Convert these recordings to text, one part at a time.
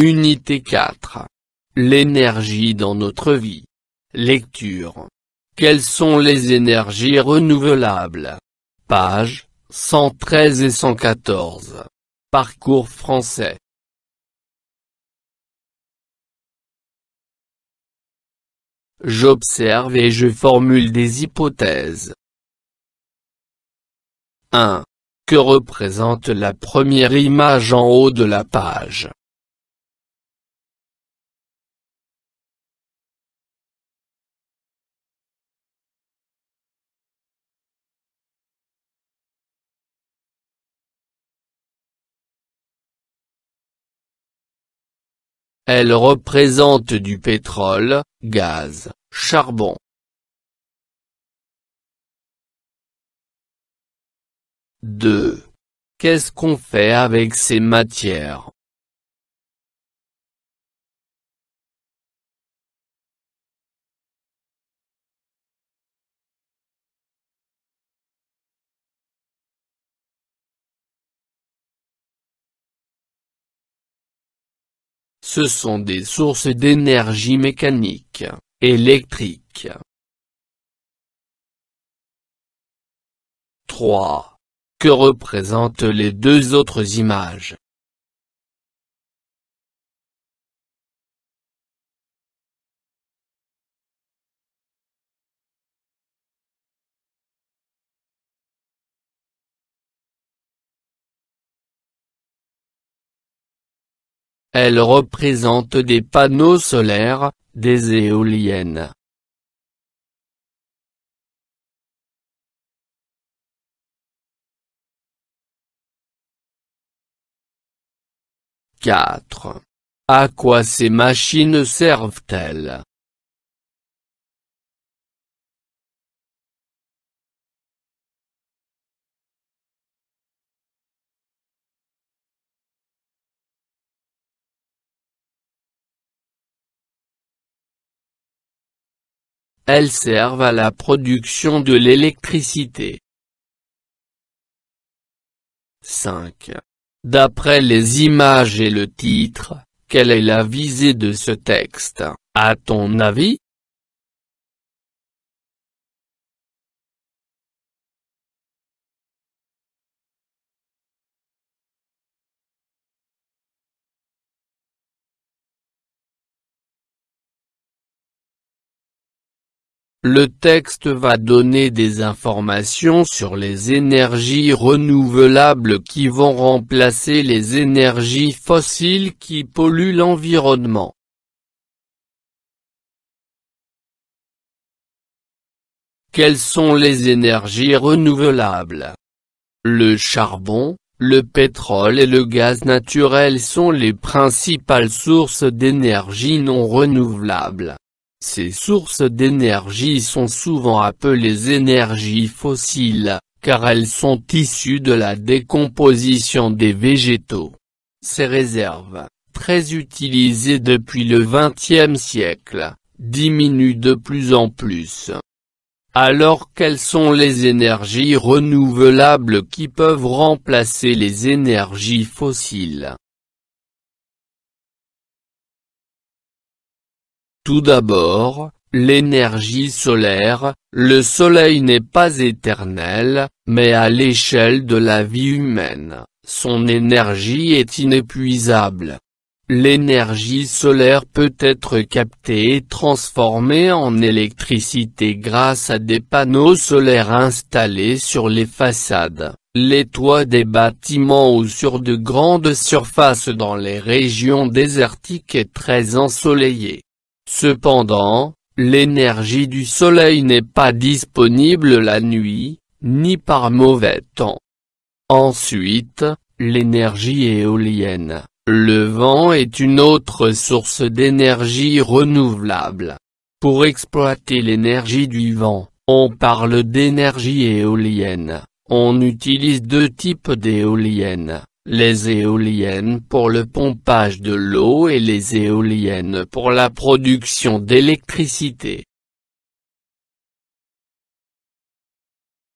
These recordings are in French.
Unité 4. L'énergie dans notre vie. Lecture. Quelles sont les énergies renouvelables? Pages 113 et 114. Parcours français. J'observe et je formule des hypothèses. 1. Que représente la première image en haut de la page? Elle représente du pétrole, gaz, charbon. 2. Qu'est-ce qu'on fait avec ces matières? Ce sont des sources d'énergie mécanique, électrique. 3. Que représentent les deux autres images? Elles représentent des panneaux solaires, des éoliennes. 4. À quoi ces machines servent-elles? Elles servent à la production de l'électricité. 5. D'après les images et le titre, quelle est la visée de ce texte, à ton avis? Le texte va donner des informations sur les énergies renouvelables qui vont remplacer les énergies fossiles qui polluent l'environnement. Quelles sont les énergies renouvelables? Le charbon, le pétrole et le gaz naturel sont les principales sources d'énergie non renouvelables. Ces sources d'énergie sont souvent appelées énergies fossiles, car elles sont issues de la décomposition des végétaux. Ces réserves, très utilisées depuis le XXe siècle, diminuent de plus en plus. Alors quelles sont les énergies renouvelables qui peuvent remplacer les énergies fossiles? Tout d'abord, l'énergie solaire. Le soleil n'est pas éternel, mais à l'échelle de la vie humaine, son énergie est inépuisable. L'énergie solaire peut être captée et transformée en électricité grâce à des panneaux solaires installés sur les façades, les toits des bâtiments ou sur de grandes surfaces dans les régions désertiques et très ensoleillées. Cependant, l'énergie du soleil n'est pas disponible la nuit, ni par mauvais temps. Ensuite, l'énergie éolienne. Le vent est une autre source d'énergie renouvelable. Pour exploiter l'énergie du vent, on parle d'énergie éolienne. On utilise deux types d'éoliennes. Les éoliennes pour le pompage de l'eau et les éoliennes pour la production d'électricité.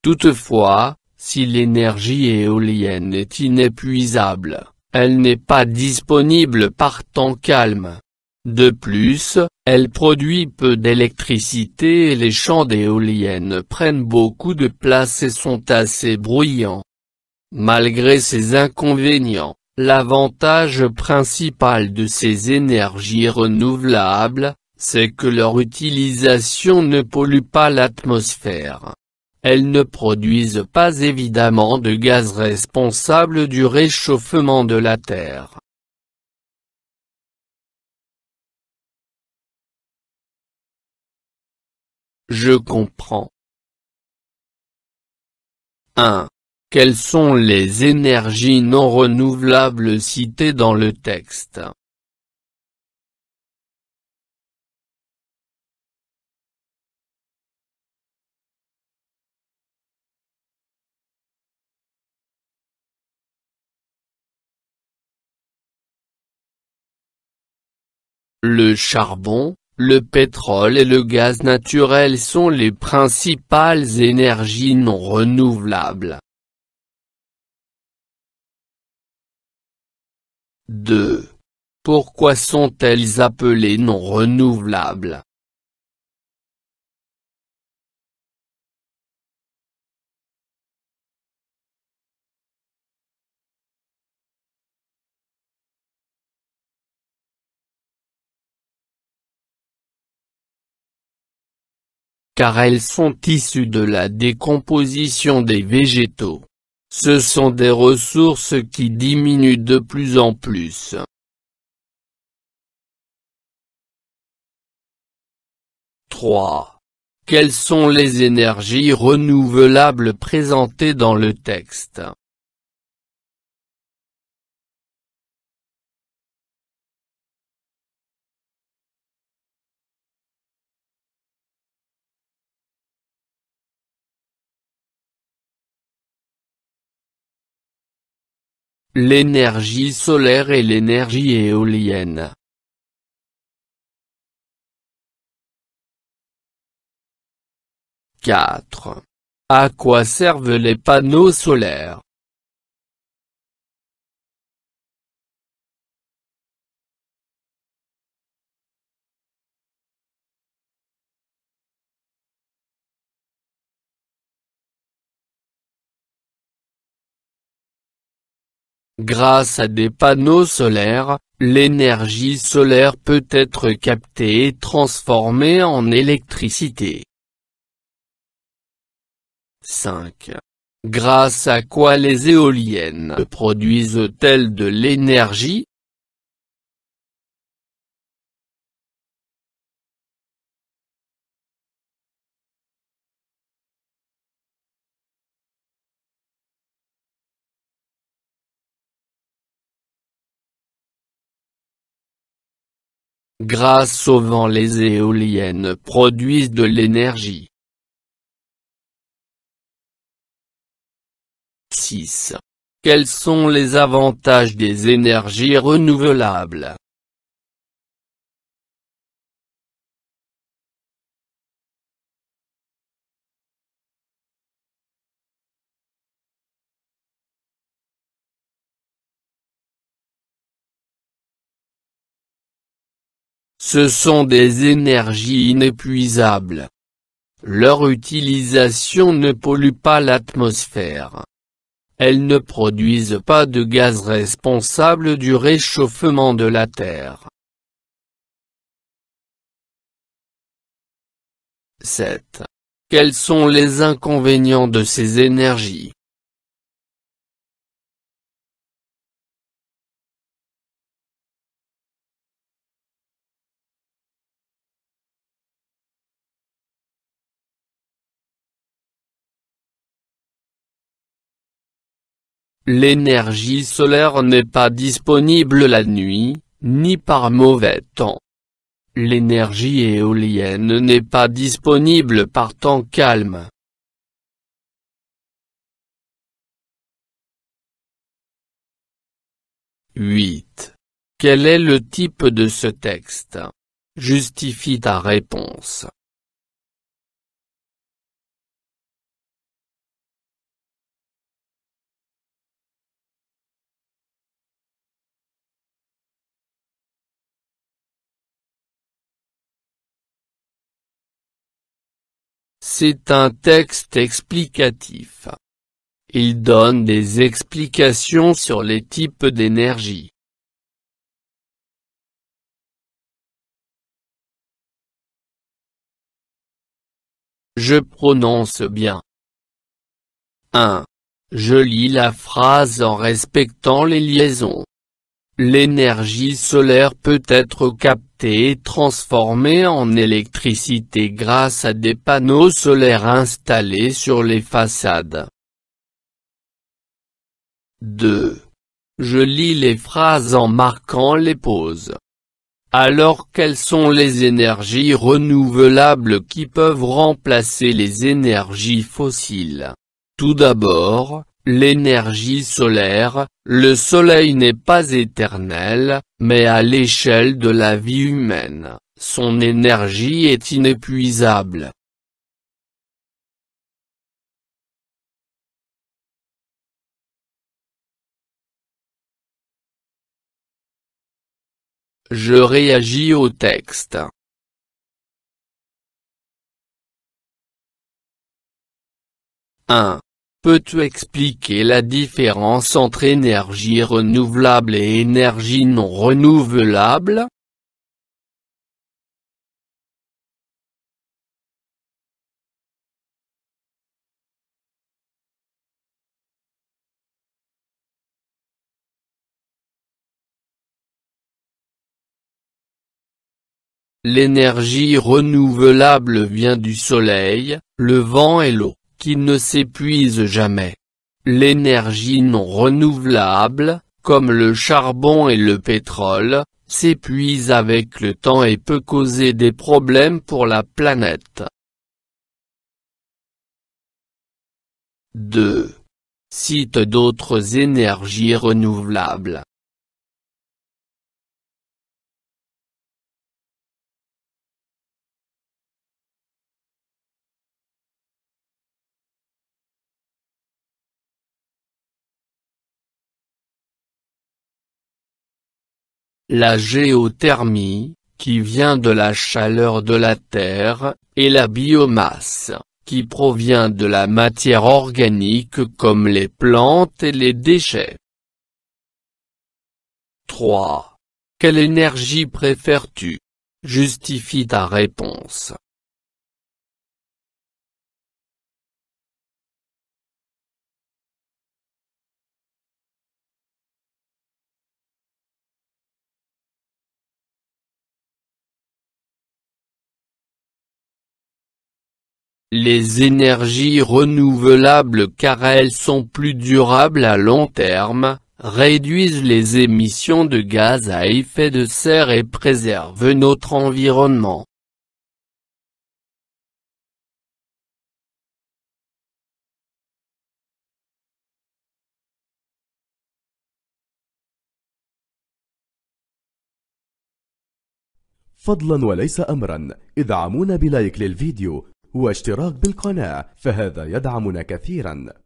Toutefois, si l'énergie éolienne est inépuisable, Elle n'est pas disponible par temps calme. De plus, elle produit peu d'électricité et les champs d'éoliennes prennent beaucoup de place et sont assez bruyants. Malgré ces inconvénients, l'avantage principal de ces énergies renouvelables, c'est que leur utilisation ne pollue pas l'atmosphère. Elles ne produisent pas évidemment de gaz responsables du réchauffement de la Terre. Je comprends. 1. Quelles sont les énergies non renouvelables citées dans le texte? Le charbon, le pétrole et le gaz naturel sont les principales énergies non renouvelables. 2. Pourquoi sont-elles appelées non renouvelables? Car elles sont issues de la décomposition des végétaux. Ce sont des ressources qui diminuent de plus en plus. 3. Quelles sont les énergies renouvelables présentées dans le texte? L'énergie solaire et l'énergie éolienne. 4. À quoi servent les panneaux solaires? Grâce à des panneaux solaires, l'énergie solaire peut être captée et transformée en électricité. 5. Grâce à quoi les éoliennes produisent-elles de l'énergie? Grâce au vent, les éoliennes produisent de l'énergie. 6. Quels sont les avantages des énergies renouvelables? Ce sont des énergies inépuisables. Leur utilisation ne pollue pas l'atmosphère. Elles ne produisent pas de gaz responsables du réchauffement de la Terre. 7. Quels sont les inconvénients de ces énergies? L'énergie solaire n'est pas disponible la nuit, ni par mauvais temps. L'énergie éolienne n'est pas disponible par temps calme. 8. Quel est le type de ce texte? Justifie ta réponse. C'est un texte explicatif. Il donne des explications sur les types d'énergie. Je prononce bien. 1. Je lis la phrase en respectant les liaisons. L'énergie solaire peut être captée et transformée en électricité grâce à des panneaux solaires installés sur les façades. 2. Je lis les phrases en marquant les pauses. Alors quelles sont les énergies renouvelables qui peuvent remplacer les énergies fossiles? Tout d'abord, l'énergie solaire. Le soleil n'est pas éternel, mais à l'échelle de la vie humaine, son énergie est inépuisable. Je réagis au texte. 1. Peux-tu expliquer la différence entre énergie renouvelable et énergie non renouvelable? L'énergie renouvelable vient du soleil, le vent et l'eau, qui ne s'épuisent jamais. L'énergie non renouvelable, comme le charbon et le pétrole, s'épuise avec le temps et peut causer des problèmes pour la planète. 2. Cite d'autres énergies renouvelables. La géothermie, qui vient de la chaleur de la Terre, et la biomasse, qui provient de la matière organique comme les plantes et les déchets. 3. Quelle énergie préfères-tu? Justifie ta réponse. Les énergies renouvelables car elles sont plus durables à long terme, réduisent les émissions de gaz à effet de serre et préservent notre environnement. فضلا وليس أمرا ادعمونا بلايك للفيديو واشتراك بالقناة، فهذا يدعمنا كثيرا.